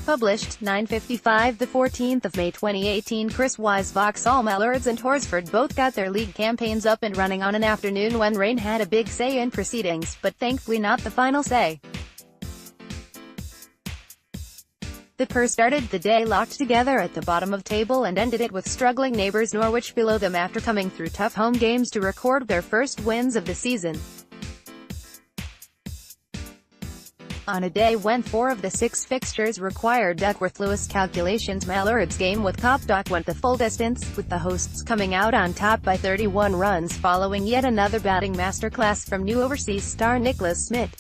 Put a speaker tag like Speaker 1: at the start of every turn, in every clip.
Speaker 1: Published, 9:55 14 May 2018. Chris Wise. Vauxhall Mallards and Horsford both got their league campaigns up and running on an afternoon when rain had a big say in proceedings, but thankfully not the final say. The pair started the day locked together at the bottom of table and ended it with struggling neighbours Norwich below them after coming through tough home games to record their first wins of the season. On a day when 4 of the 6 fixtures required Duckworth Lewis calculations, Mallard's game with Copdock went the full distance, with the hosts coming out on top by 31 runs following yet another batting masterclass from new overseas star Nicholas Smith.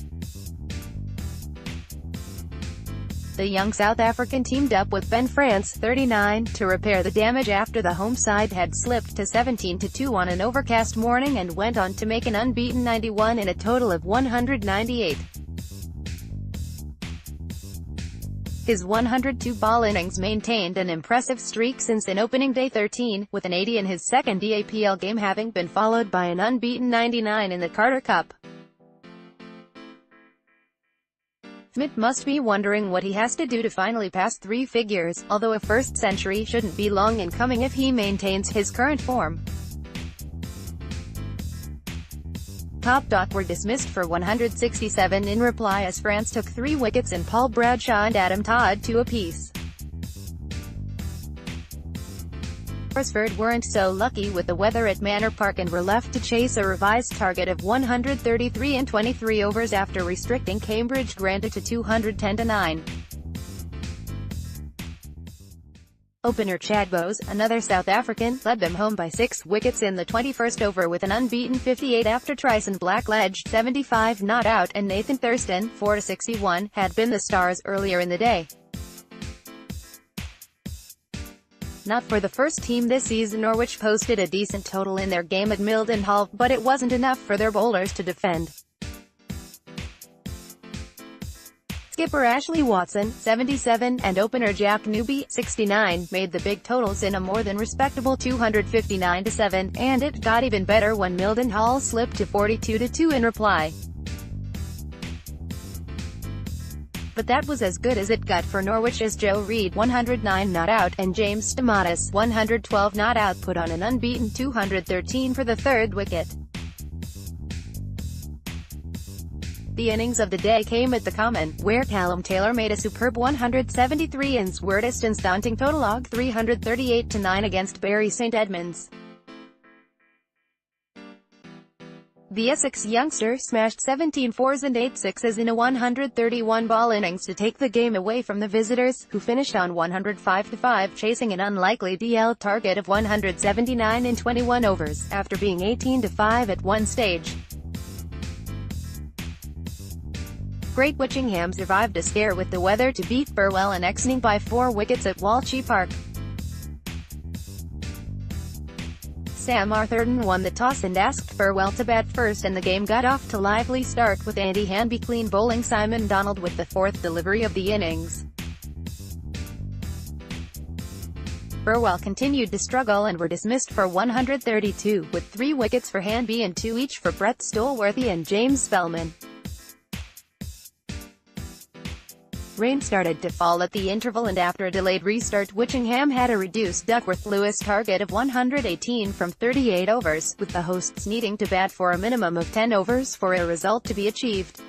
Speaker 1: The young South African teamed up with Ben France, 39, to repair the damage after the home side had slipped to 17-2 on an overcast morning and went on to make an unbeaten 91 in a total of 198. His 102-ball innings maintained an impressive streak since in opening day 13, with an 80 in his second DAPL game having been followed by an unbeaten 99 in the Carter Cup. Smith must be wondering what he has to do to finally pass 3 figures, although a first century shouldn't be long in coming if he maintains his current form. Copdock were dismissed for 167 in reply as France took 3 wickets and Paul Bradshaw and Adam Todd 2 apiece. Horsford weren't so lucky with the weather at Manor Park and were left to chase a revised target of 133 in 23 overs after restricting Cambridge granted to 210-9. Opener Chad Bowes, another South African, led them home by 6 wickets in the 21st over with an unbeaten 58 after Tryson Blackledge, 75, not out, and Nathan Thurston, 4-61, had been the stars earlier in the day. Not for the first team this season. Norwich posted a decent total in their game at Mildenhall, but it wasn't enough for their bowlers to defend. Skipper Ashley Watson, 77, and opener Jack Newby, 69, made the big totals in a more than respectable 259-7, and it got even better when Mildenhall slipped to 42-2 in reply. But that was as good as it got for Norwich as Joe Reed, 109 not out, and James Stamatis, 112 not out, put on an unbeaten 213 for the 3rd wicket. The innings of the day came at the Common, where Callum Taylor made a superb 173 and Swerdeston's daunting total log 338-9 against Bury St Edmunds. The Essex youngster smashed 17 fours and 8 sixes in a 131-ball innings to take the game away from the visitors, who finished on 105-5, chasing an unlikely DL target of 179 in 21 overs, after being 18-5 at one stage. Great Witchingham survived a scare with the weather to beat Burwell and Exning by 4 wickets at Walshy Park. Sam Arthurton won the toss and asked Burwell to bat first, and the game got off to a lively start with Andy Hanby clean bowling Simon Donald with the 4th delivery of the innings. Burwell continued to struggle and were dismissed for 132, with 3 wickets for Hanby and 2 each for Brett Stolworthy and James Spellman. Rain started to fall at the interval, and after a delayed restart, Witchingham had a reduced Duckworth Lewis target of 118 from 38 overs, with the hosts needing to bat for a minimum of 10 overs for a result to be achieved.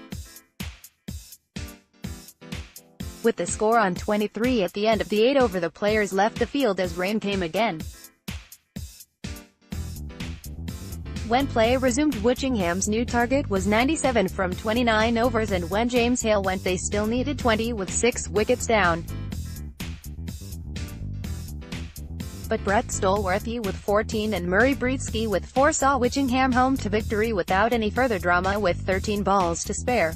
Speaker 1: With the score on 23 at the end of the 8 over, the players left the field as rain came again. When play resumed, Witchingham's new target was 97 from 29 overs, and when James Hale went they still needed 20 with 6 wickets down. But Brett Stolworthy with 14 and Murray Breedsky with 4 saw Witchingham home to victory without any further drama with 13 balls to spare.